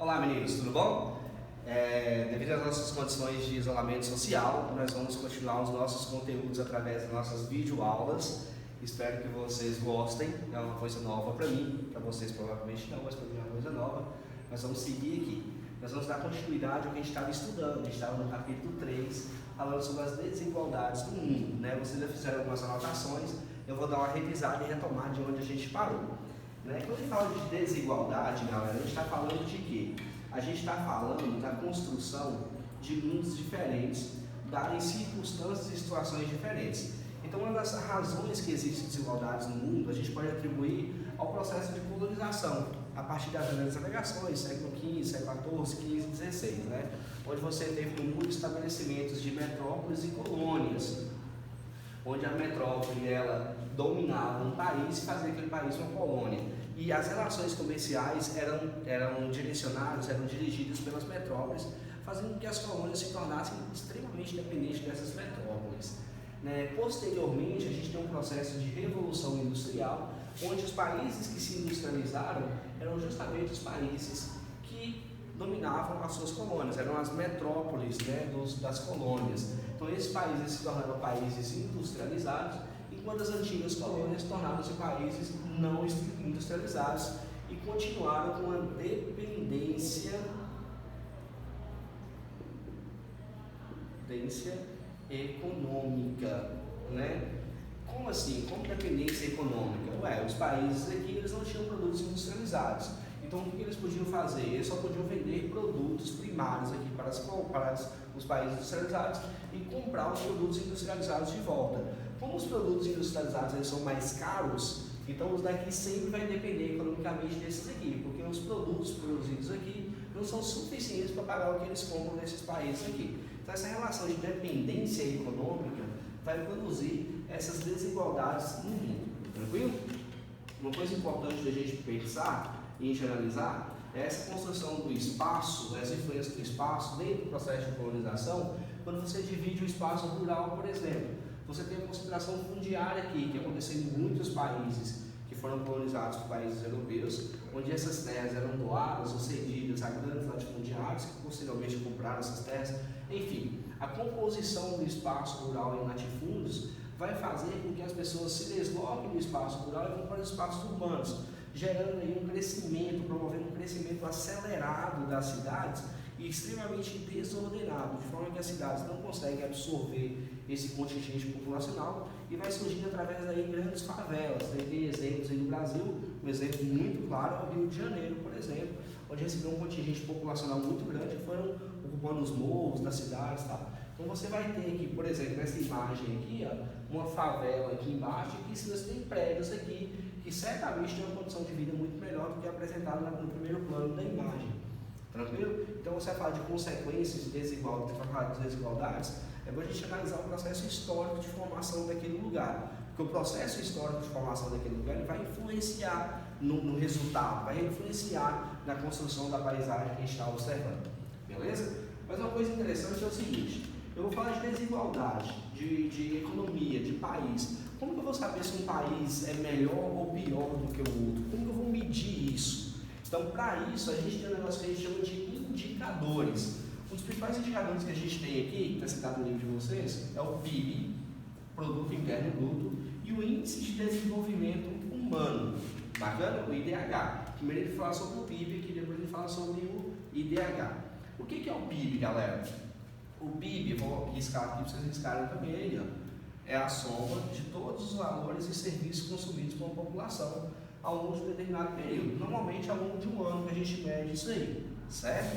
Olá meninos, tudo bom? Devido às nossas condições de isolamento social, nós vamos continuar os nossos conteúdos através das nossas videoaulas. Espero que vocês gostem, é uma coisa nova para mim, para vocês provavelmente não, mas para mim é uma coisa nova. Nós vamos seguir aqui, nós vamos dar continuidade ao que a gente estava estudando. A gente estava no capítulo 3, falando sobre as desigualdades do mundo, né? Vocês já fizeram algumas anotações, eu vou dar uma revisada e retomar de onde a gente parou. Quando a gente fala de desigualdade, galera, a gente está falando de quê? A gente está falando da construção de mundos diferentes, dadas em circunstâncias e situações diferentes. Então, uma das razões que existem desigualdades no mundo, a gente pode atribuir ao processo de colonização, a partir das grandes navegações, século XV, século XIV, XV, XVI, né? Onde você teve muitos estabelecimentos de metrópoles e colônias, onde a metrópole ela dominava um país e fazia aquele país uma colônia. E as relações comerciais eram direcionadas, eram dirigidas pelas metrópoles, fazendo com que as colônias se tornassem extremamente dependentes dessas metrópoles. Posteriormente, a gente tem um processo de revolução industrial, onde os países que se industrializaram eram justamente os países que dominavam as suas colônias, eram as metrópoles, né, das colônias. Então esses países se tornaram países industrializados, enquanto as antigas colônias tornaram-se países não industrializados e continuaram com a dependência econômica, né? Como assim? Como dependência econômica? Os países aqui eles não tinham produtos industrializados. Então o que eles podiam fazer? Eles só podiam vender produtos primários aqui para os países industrializados e comprar os produtos industrializados de volta. Como os produtos industrializados eles são mais caros, então os daqui sempre vai depender economicamente desses aqui, porque os produtos produzidos aqui não são suficientes para pagar o que eles compram nesses países aqui. Então essa relação de dependência econômica vai produzir essas desigualdades no mundo, tranquilo? Uma coisa importante da gente pensar e a gente analisar é essa construção do espaço, essa influência do espaço dentro do processo de colonização. Quando você divide o espaço rural, por exemplo, você tem a consideração fundiária aqui, que aconteceu em muitos países que foram colonizados por países europeus, onde essas terras eram doadas ou cedidas a grandes latifundiários, que posteriormente compraram essas terras. Enfim, a composição do espaço rural em latifúndios vai fazer com que as pessoas se desloquem do espaço rural e vão para os espaços urbanos, gerando aí um crescimento, promovendo um crescimento acelerado das cidades e extremamente desordenado, de forma que as cidades não conseguem absorver esse contingente populacional e vai surgindo através daí grandes favelas. Tem exemplos aí no Brasil, um exemplo muito claro é o Rio de Janeiro, por exemplo, onde recebeu um contingente populacional muito grande que foram ocupando os morros das cidades, tá? Então você vai ter aqui, por exemplo, nessa imagem aqui, uma favela aqui embaixo, e que você tem prédios aqui que certamente tem uma condição de vida muito melhor do que apresentado no primeiro plano da imagem. Tranquilo? Então você vai falar de consequências de desigualdades, vai falar de desigualdades, é bom a gente analisar o processo histórico de formação daquele lugar. Porque o processo histórico de formação daquele lugar ele vai influenciar no resultado, vai influenciar na construção da paisagem que a gente está observando. Beleza? Mas uma coisa interessante é o seguinte, eu vou falar de desigualdade, de economia, de país. Como que eu vou saber se um país é melhor ou pior do que o outro? Como que eu vou medir isso? Então, para isso, a gente tem um negócio que a gente chama de indicadores. Um dos principais indicadores que a gente tem aqui, que está citado no livro de vocês, é o PIB, Produto Interno Bruto, e o Índice de Desenvolvimento Humano. Bacana? O IDH. Primeiro ele fala sobre o PIB, aqui depois ele fala sobre o IDH. O que é o PIB, galera? O PIB, vou riscar aqui para vocês riscarem também aí, é a soma de todos os valores e serviços consumidos por uma população ao longo de um determinado período, normalmente ao longo de um ano que a gente mede isso aí, certo?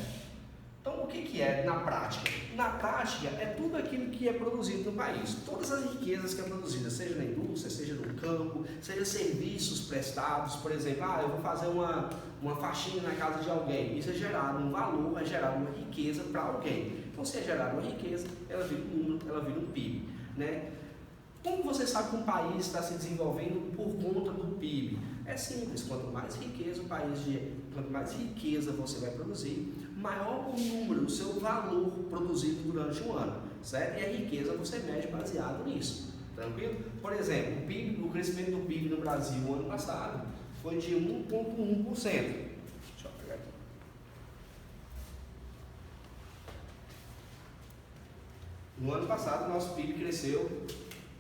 Então o que é na prática? Na prática é tudo aquilo que é produzido no país, todas as riquezas que é produzida, seja na indústria, seja no campo, seja serviços prestados, por exemplo, eu vou fazer uma faxina na casa de alguém, isso é gerado um valor, é gerado uma riqueza para alguém. Então se é gerado uma riqueza, ela vira um número, ela vira um PIB, né? Como você sabe que um país está se desenvolvendo por conta do PIB? É simples, quanto mais riqueza quanto mais riqueza você vai produzir, maior o número, o seu valor produzido durante um ano, certo? E a riqueza você mede baseado nisso, tranquilo? Por exemplo, o crescimento do PIB no Brasil no ano passado foi de 1,1%. Deixa eu pegar aqui. No ano passado, o nosso PIB cresceu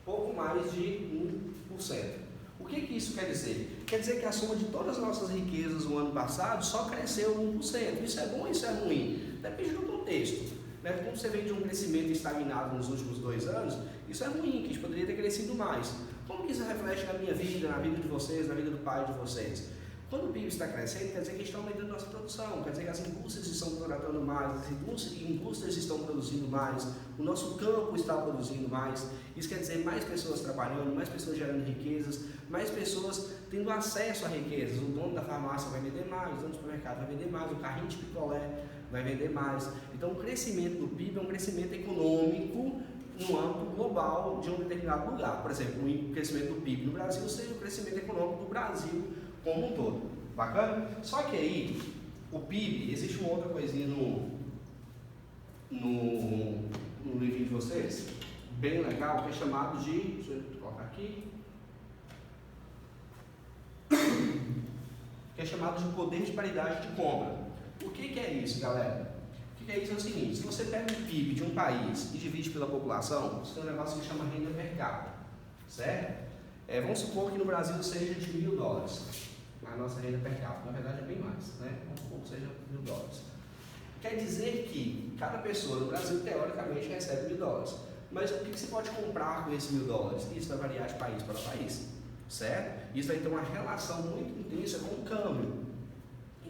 pouco mais de 1%. O que isso quer dizer? Quer dizer que a soma de todas as nossas riquezas no ano passado só cresceu 1%. Isso é bom ou isso é ruim? Depende do contexto. Quando você vem de um crescimento estagnado nos últimos 2 anos, isso é ruim, que a gente poderia ter crescido mais. Como que isso reflete na minha vida, na vida de vocês, na vida do pai de vocês? Quando o PIB está crescendo, quer dizer que a gente está aumentando a nossa produção, quer dizer que as indústrias estão contratando mais, as indústrias estão produzindo mais, o nosso campo está produzindo mais. Isso quer dizer mais pessoas trabalhando, mais pessoas gerando riquezas, mais pessoas tendo acesso a riquezas. O dono da farmácia vai vender mais, o dono do supermercado vai vender mais, o carrinho de picolé vai vender mais. Então, o crescimento do PIB é um crescimento econômico no âmbito global de um determinado lugar. Por exemplo, o crescimento do PIB no Brasil seria o crescimento econômico do Brasil como um todo. Bacana? Só que aí, o PIB, existe uma outra coisinha no livrinho de vocês, bem legal, que é chamado de, deixa eu colocar aqui, que é chamado de poder de paridade de compra. O que é isso, galera? O que é isso? É o seguinte, se você pega o PIB de um país e divide pela população, você tem um negócio que chama renda per capita, certo? Vamos supor que no Brasil seja de $1.000, a nossa renda per capita, na verdade é bem mais, né? Vamos supor que seja $1.000. Quer dizer que cada pessoa no Brasil, teoricamente, recebe $1.000. Mas o que você pode comprar com esses $1.000? Isso vai variar de país para país, certo? Isso vai ter uma relação muito intensa com o câmbio.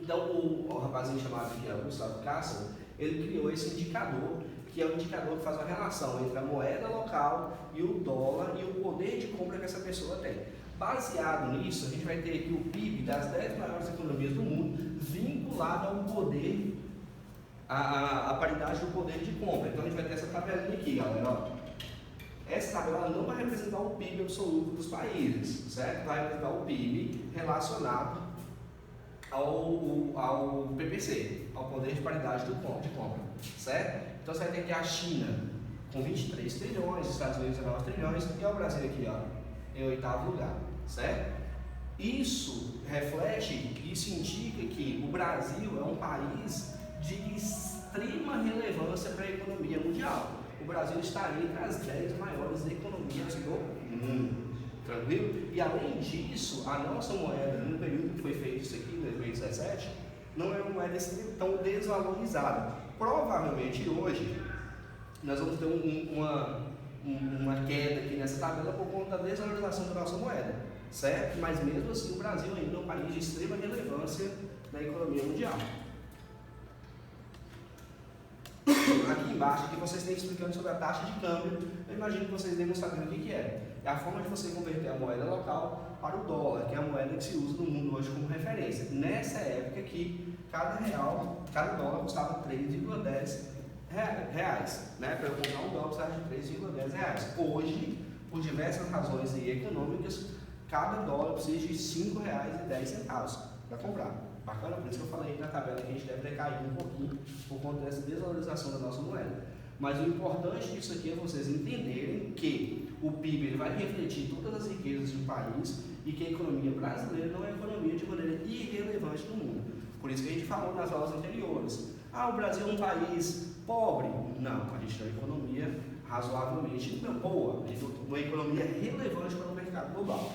Então, o rapazinho chamado aqui, Gustavo Cássio, ele criou esse indicador, que é um indicador que faz uma relação entre a moeda local e o dólar e o poder de compra que essa pessoa tem. Baseado nisso, a gente vai ter aqui o PIB das 10 maiores economias do mundo vinculado ao poder, a paridade do poder de compra. Então, a gente vai ter essa tabelinha aqui, galera. Ó. Essa tabela não vai representar o PIB absoluto dos países, certo? Vai representar o PIB relacionado ao PPC, ao poder de paridade de compra, certo? Então você vai ter aqui a China com 23 trilhões, os Estados Unidos 19 trilhões e o Brasil aqui, ó, em 8º lugar, certo? Isso reflete, isso indica que o Brasil é um país de extrema relevância para a economia mundial. O Brasil está entre as 10 maiores economias do mundo. Tranquilo? E além disso, a nossa moeda, no período que foi feito isso aqui, em 2017, não é uma moeda tão desvalorizada. Provavelmente hoje, nós vamos ter uma queda aqui nessa tabela por conta da desvalorização da nossa moeda, certo? Mas mesmo assim, o Brasil ainda é um país de extrema relevância na economia mundial. Aqui embaixo, aqui vocês têm explicando sobre a taxa de câmbio. Eu imagino que vocês devem saber o que é. É a forma de você converter a moeda local para o dólar, que é a moeda que se usa no mundo hoje como referência. Nessa época aqui, cada dólar custava 3,10 reais. Né? Para eu comprar um dólar precisava de 3,10 reais. Hoje, por diversas razões econômicas, cada dólar precisa de R$ 5,10 para comprar. Bacana? Por isso que eu falei na tabela que a gente deve ter caído um pouquinho por conta dessa desvalorização da nossa moeda. Mas o importante disso aqui é vocês entenderem que o PIB ele vai refletir todas as riquezas de um país e que a economia brasileira não é economia de maneira irrelevante no mundo. Por isso que a gente falou nas aulas anteriores. O Brasil é um país pobre? Não, a gente tem uma economia razoavelmente boa, uma economia relevante para o mercado global.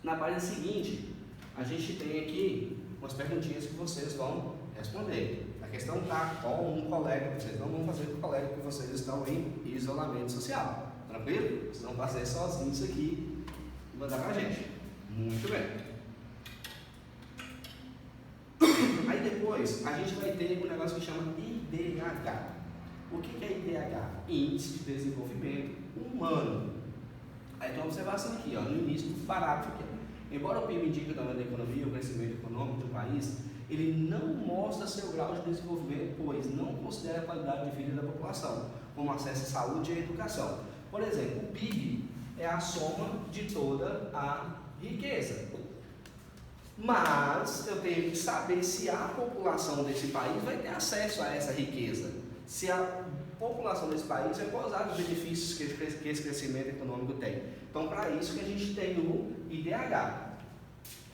Na página seguinte, a gente tem aqui umas perguntinhas que vocês vão responder. A questão está com um colega, vocês não vão fazer com o colega porque vocês estão em isolamento social. Tranquilo? Vocês vão fazer sozinhos isso aqui e mandar para a gente. Muito bem. Aí depois, a gente vai ter um negócio que chama IDH. O que é IDH? Índice de Desenvolvimento Humano. Aí tem uma observação aqui, ó, no início do parágrafo aqui. Embora o PIB indique o tamanho da economia, o crescimento econômico de um país, ele não mostra seu grau de desenvolvimento, pois não considera a qualidade de vida da população, como acesso à saúde e à educação. Por exemplo, o PIB é a soma de toda a riqueza. Mas eu tenho que saber se a população desse país vai ter acesso a essa riqueza. Se a população desse país vai gozar dos benefícios que esse crescimento econômico tem. Então, para isso que a gente tem o IDH.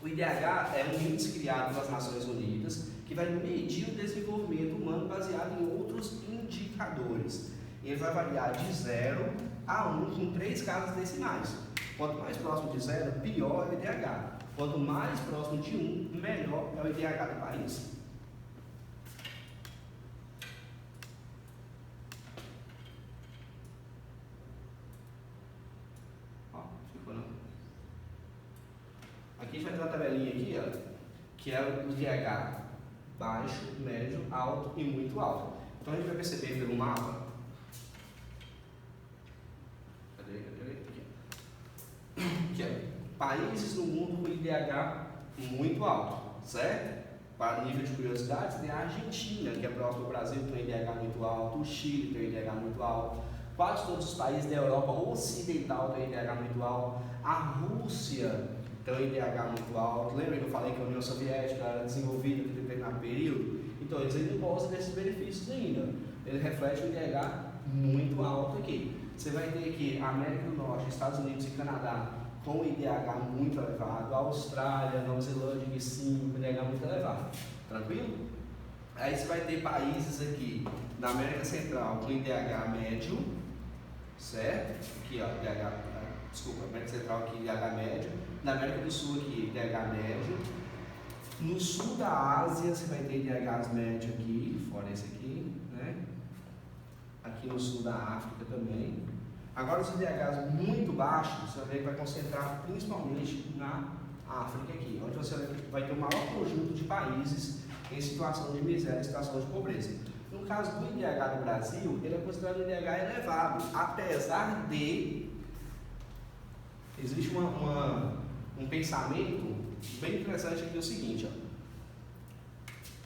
O IDH é um índice criado pelas Nações Unidas que vai medir o desenvolvimento humano baseado em outros indicadores. Ele vai variar de 0 a 1 com 3 casas decimais. Quanto mais próximo de 0, pior é o IDH. Quanto mais próximo de 1, melhor é o IDH do país. Ó, ficou não? Aqui a gente vai ter uma tabelinha aqui, ó, que é o IDH baixo, médio, alto e muito alto. Então a gente vai perceber pelo mapa. Cadê? Aqui, ó. Países no mundo com IDH muito alto, certo? Para nível de curiosidade, tem a Argentina, que é próximo ao Brasil, tem um IDH muito alto, o Chile tem um IDH muito alto, quase todos os países da Europa Ocidental têm um IDH muito alto, a Rússia tem um IDH muito alto. Lembra que eu falei que a União Soviética era desenvolvida em determinado período? Então eles ainda gozam desses benefícios ainda. Ele reflete um IDH muito alto aqui. Você vai ter aqui a América do Norte, Estados Unidos e Canadá com IDH muito elevado, a Austrália, Nova Zelândia, que sim, com IDH muito elevado. Tranquilo? Aí você vai ter países aqui na América Central com IDH médio, certo? Aqui, ó, América Central aqui, IDH médio. Na América do Sul aqui, IDH médio. No sul da Ásia você vai ter IDHs médio aqui, fora esse aqui, né? Aqui no sul da África também. Agora os IDHs muito baixos, você vai ver que vai concentrar principalmente na África aqui, onde você vai ter o maior conjunto de países em situação de miséria, em situação de pobreza. No caso do IDH do Brasil, ele é considerado um IDH elevado, apesar de existe um pensamento bem interessante aqui, é o seguinte, ó.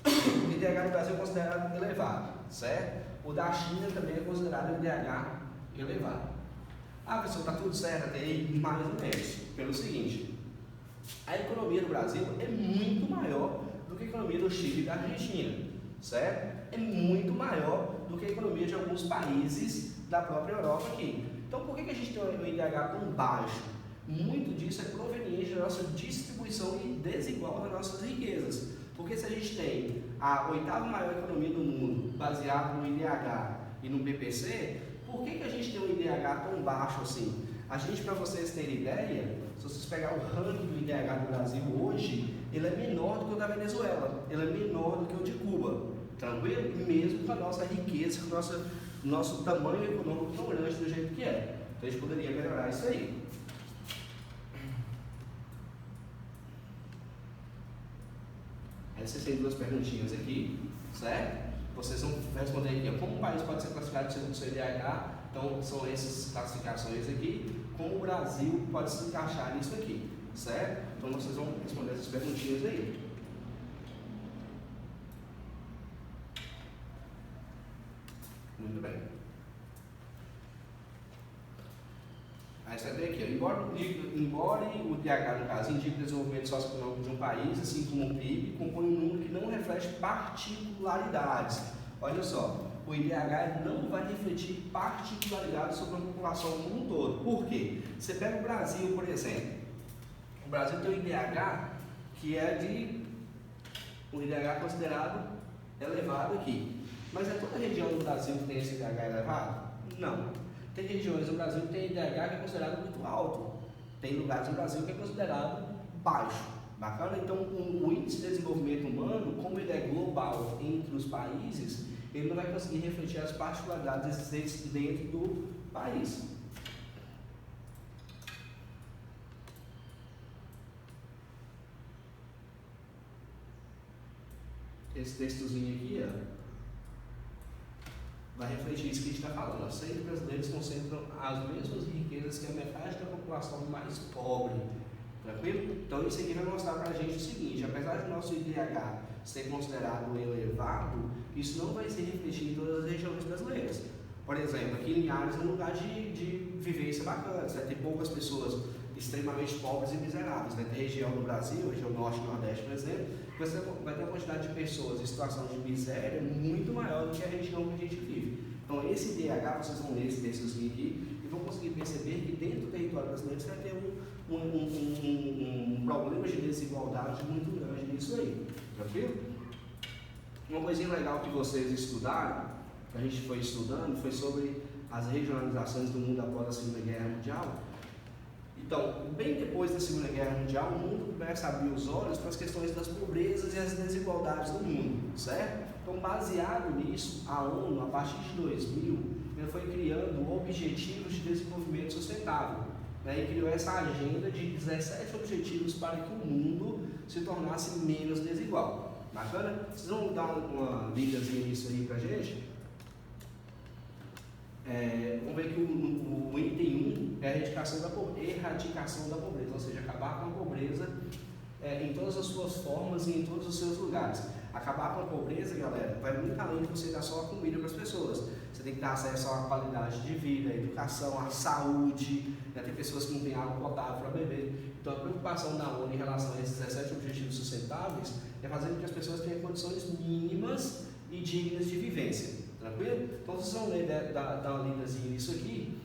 O IDH do Brasil é considerado elevado, certo? O da China também é considerado um IDH elevado. Ah, pessoal, está tudo certo até aí? Mais ou menos. Pelo seguinte, a economia do Brasil é muito maior do que a economia do Chile e da Argentina, certo? É muito maior do que a economia de alguns países da própria Europa aqui. Então, por que a gente tem um IDH tão baixo? Muito disso é proveniente da nossa distribuição desigual das nossas riquezas. Porque se a gente tem a 8ª maior economia do mundo baseada no IDH e no PPC, por que a gente tem um IDH tão baixo assim? A gente, para vocês terem ideia, se vocês pegar o ranking do IDH do Brasil hoje, ele é menor do que o da Venezuela, ele é menor do que o de Cuba, tranquilo? Mesmo com a nossa riqueza, com o nosso tamanho econômico tão grande do jeito que é. Então a gente poderia melhorar isso aí. Aí vocês têm 2 perguntinhas aqui, certo? Vocês vão responder aqui, como um país pode ser classificado segundo o seu IDH, então são essas classificações aqui, como o Brasil pode se encaixar nisso aqui, certo? Então vocês vão responder essas perguntinhas aí. Muito bem. Aí você vai ter aqui, embora o IDH, no caso, indique o desenvolvimento socioeconômico de um país, assim como o PIB, compõe um número que não reflete particularidades. Olha só, o IDH não vai refletir particularidades sobre a população como um todo. Por quê? Você pega o Brasil, por exemplo. O Brasil tem um IDH que é um IDH considerado elevado aqui. Mas é toda a região do Brasil que tem esse IDH elevado? Não. Tem regiões do Brasil que tem IDH que é considerado muito alto. Tem lugares no Brasil que é considerado baixo. Bacana? Então, o índice de desenvolvimento humano, como ele é global entre os países, ele não vai conseguir refletir as particularidades existentes dentro do país. Esse textozinho aqui, ó, vai refletir isso que a gente está falando. Os 100 brasileiros concentram as mesmas riquezas que a metade da população mais pobre. Tranquilo? Então isso aqui vai mostrar para a gente o seguinte: apesar de nosso IDH ser considerado elevado, isso não vai se refletir em todas as regiões brasileiras. Por exemplo, aqui em Linhares é um lugar de vivência bacana. Você vai ter poucas pessoas extremamente pobres e miseráveis. Vai ter região do Brasil, região norte e nordeste, por exemplo, você vai ter uma quantidade de pessoas em situação de miséria muito maior do que a região que a gente vive. Então esse IDH, vocês vão ler esse textozinho aqui, e vão conseguir perceber que dentro do território brasileiro você vai ter um problema de desigualdade muito grande nisso aí, tranquilo? Uma coisinha legal que vocês estudaram, que a gente foi estudando, foi sobre as regionalizações do mundo após a Segunda Guerra Mundial. Então, bem depois da Segunda Guerra Mundial, o mundo começa a abrir os olhos para as questões das pobrezas e as desigualdades do mundo, certo? Então, baseado nisso, a ONU, a partir de 2000, ela foi criando Objetivos de Desenvolvimento Sustentável, né? E criou essa agenda de 17 objetivos para que o mundo se tornasse menos desigual. Bacana? Vocês vão dar uma lidazinha nisso aí pra gente? Vamos ver que o item 1 é a erradicação da pobreza, ou seja, acabar com a pobreza em todas as suas formas e em todos os seus lugares. Acabar com a pobreza, galera, vai muito além de você dar só a comida para as pessoas. Você tem que dar acesso à qualidade de vida, à educação, à saúde, né? Tem pessoas que não têm água potável para beber. Então, a preocupação da ONU em relação a esses 17 objetivos sustentáveis é fazer com que as pessoas tenham condições mínimas e dignas de vivência. Tranquilo? Então vocês vão ler, dar uma lidazinha nisso aqui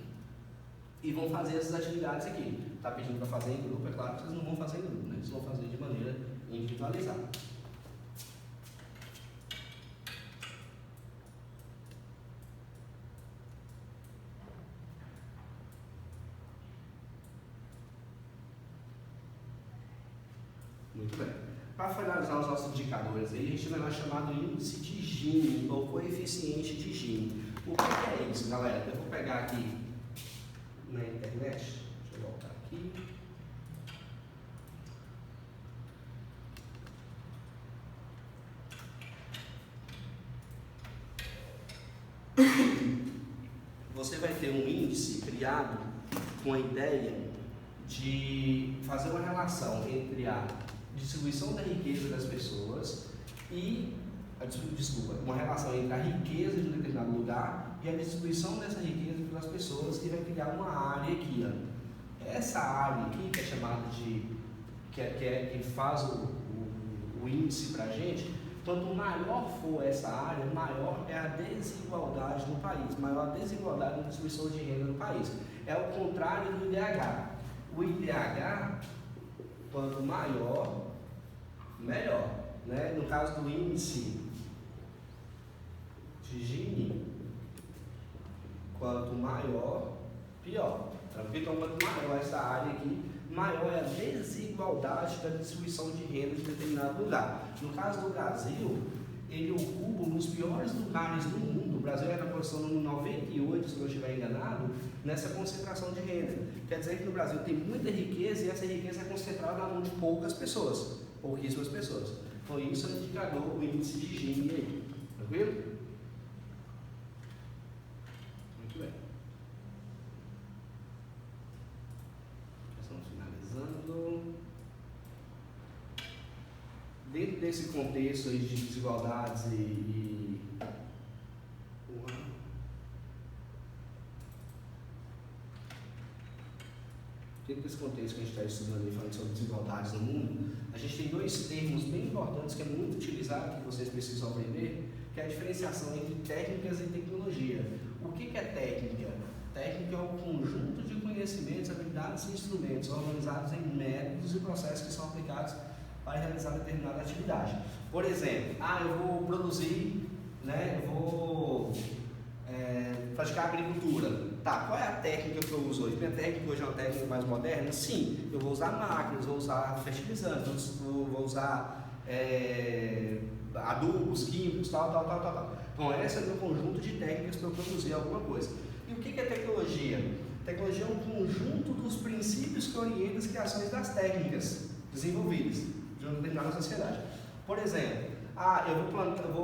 e vão fazer essas atividades aqui. Está pedindo para fazer em grupo, é claro que vocês não vão fazer em grupo, né? Vocês vão fazer de maneira individualizada. Muito bem. Para finalizar os nossos indicadores, aí, a gente vai lá chamado índice de Gini, ou coeficiente de Gini. O que é isso, galera? Eu vou pegar aqui na internet, deixa eu voltar aqui. Você vai ter um índice criado com a ideia de fazer uma relação entre a distribuição da riqueza das pessoas e uma relação entre a riqueza de um determinado lugar e a distribuição dessa riqueza pelas pessoas, e vai criar uma área aqui, ó. Essa área aqui, que é chamada de que faz o índice para a gente, quanto maior for essa área, maior é a desigualdade no país, maior a desigualdade na distribuição de renda no país. É o contrário do IDH. O IDH, quanto maior, melhor, né? No caso do índice de Gini, quanto maior, pior. Então, quanto maior essa área aqui, maior é a desigualdade da distribuição de renda de determinado lugar. No caso do Brasil, ele ocupa um dos piores lugares do mundo. O Brasil é na posição número 98, se eu não estiver enganado, nessa concentração de renda. Quer dizer que no Brasil tem muita riqueza e essa riqueza é concentrada na mão de poucas pessoas, pouquíssimas pessoas. Então isso é um indicador, o índice de Gini aí. Tranquilo? Muito bem. Estamos finalizando. Dentro desse contexto aí de desigualdades dentro desse contexto que a gente está estudando e falando sobre desigualdades no mundo, a gente tem dois termos bem importantes que é muito utilizado, que vocês precisam aprender, que é a diferenciação entre técnicas e tecnologia. O que é técnica? Técnica é um conjunto de conhecimentos, habilidades e instrumentos organizados em métodos e processos que são aplicados para realizar determinada atividade. Por exemplo, eu vou produzir, né, eu vou praticar agricultura. Tá, qual é a técnica que eu uso hoje? Minha técnica hoje é uma técnica mais moderna? Sim, eu vou usar máquinas, vou usar fertilizantes, vou usar adubos químicos, tal. Então, esse é o meu conjunto de técnicas para eu produzir alguma coisa. E o que é tecnologia? Tecnologia é um conjunto dos princípios que orientam as criações das técnicas desenvolvidas de uma determinada sociedade. Por exemplo, eu vou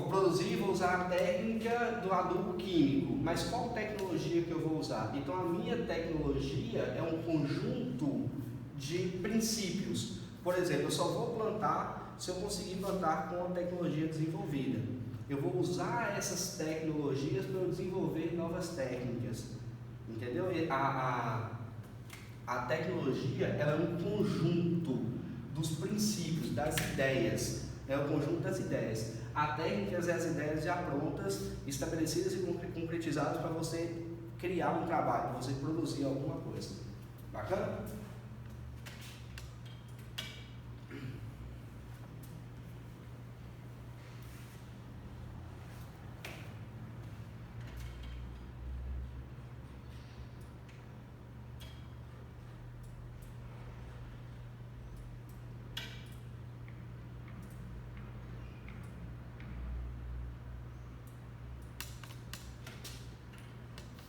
produzir, vou usar a técnica do adubo químico, mas qual tecnologia que eu vou usar? Então a minha tecnologia é um conjunto de princípios. Por exemplo, eu só vou plantar se eu conseguir plantar com a tecnologia desenvolvida. Eu vou usar essas tecnologias para eu desenvolver novas técnicas. Entendeu? A tecnologia ela é um conjunto dos princípios, das ideias. É o conjunto das ideias. a técnicas e as ideias já prontas, estabelecidas e concretizadas para você criar um trabalho, para você produzir alguma coisa. Bacana?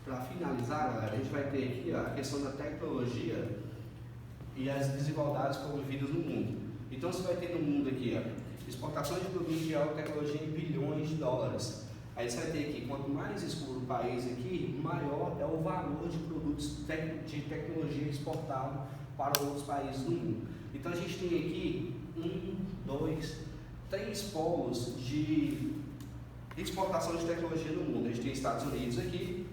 Para finalizar, galera, a gente vai ter aqui a questão da tecnologia e as desigualdades promovidas no mundo. Então você vai ter no mundo aqui exportações de produtos de alta tecnologia em bilhões de dólares. Aí você vai ter aqui, quanto mais escuro o país aqui, maior é o valor de produtos de tecnologia exportado para outros países do mundo. Então a gente tem aqui 1, 2, 3 polos de exportação de tecnologia no mundo. A gente tem Estados Unidos aqui,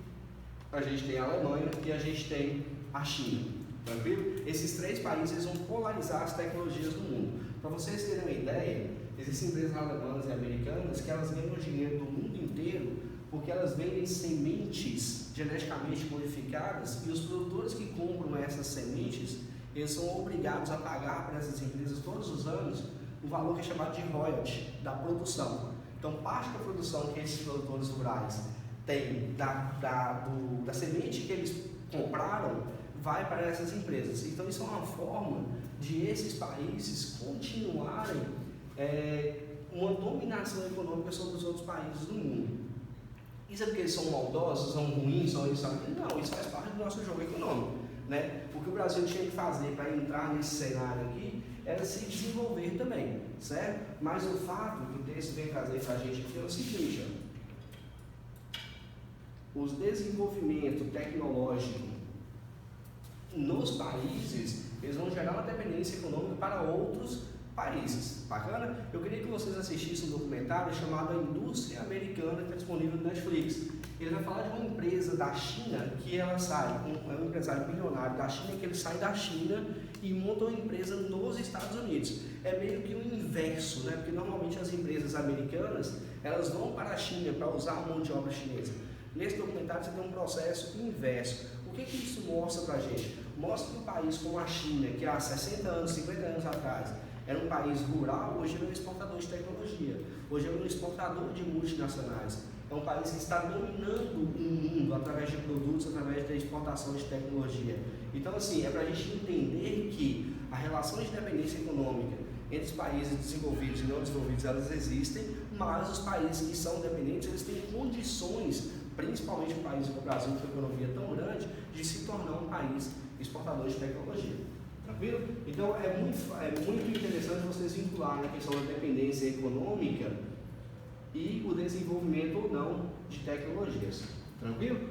a gente tem a Alemanha e a gente tem a China, tranquilo? Esses 3 países vão polarizar as tecnologias do mundo. Para vocês terem uma ideia, existem empresas alemãs e americanas que elas ganham dinheiro do mundo inteiro porque elas vendem sementes geneticamente modificadas e os produtores que compram essas sementes, eles são obrigados a pagar para essas empresas todos os anos o valor que é chamado de royalty da produção. Então, parte da produção que esses produtores rurais tem da semente que eles compraram vai para essas empresas. Então isso é uma forma de esses países continuarem uma dominação econômica sobre os outros países do mundo. Isso é porque eles são maldosos, são ruins, são isso? Não, isso faz parte do nosso jogo econômico, né? O que o Brasil tinha que fazer para entrar nesse cenário aqui era se desenvolver também, certo? Mas o fato que o texto vem trazer para a gente aqui é o seguinte, os desenvolvimento tecnológico nos países, eles vão gerar uma dependência econômica para outros países. Bacana? Eu queria que vocês assistissem um documentário chamado A Indústria Americana, que está disponível no Netflix. Ele vai falar de uma empresa da China que ela sai, é um empresário bilionário da China, que ele sai da China e monta uma empresa nos Estados Unidos. É meio que o inverso, né? Porque normalmente as empresas americanas, elas vão para a China para usar a mão de obra chinesa. Nesse documentário você tem um processo inverso. O que isso mostra para a gente? Mostra que um país como a China, que há 60 anos, 50 anos atrás, era um país rural, hoje é um exportador de tecnologia. Hoje é um exportador de multinacionais. É um país que está dominando o mundo através de produtos, através da exportação de tecnologia. Então, assim, é para a gente entender que a relação de dependência econômica entre os países desenvolvidos e não desenvolvidos, elas existem, mas os países que são dependentes, eles têm condições, principalmente um país como o Brasil, com uma economia tão grande, de se tornar um país exportador de tecnologia. Tranquilo? Então é muito interessante vocês vincularem a questão da dependência econômica e o desenvolvimento ou não de tecnologias. Tranquilo?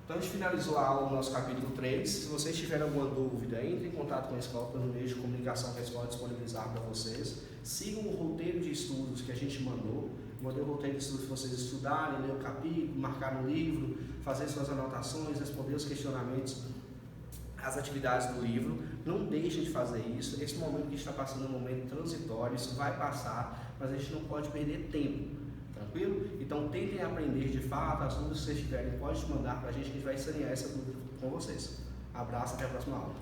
Então a gente finalizou a aula do nosso capítulo 3. Se vocês tiverem alguma dúvida, entre em contato com a escola pelo meio de comunicação que a escola disponibilizar para vocês. Sigam o roteiro de estudos que a gente mandou. Mandei o roteiro de estudos para vocês estudarem, ler o capítulo, marcar no livro, fazer suas anotações, responder os questionamentos, as atividades do livro. Não deixem de fazer isso. Esse momento que a gente está passando é um momento transitório, isso vai passar, mas a gente não pode perder tempo. Tranquilo? Então tentem aprender de fato. As dúvidas que vocês tiverem, pode mandar para a gente que a gente vai sanear essa dúvida com vocês. Abraço, até a próxima aula.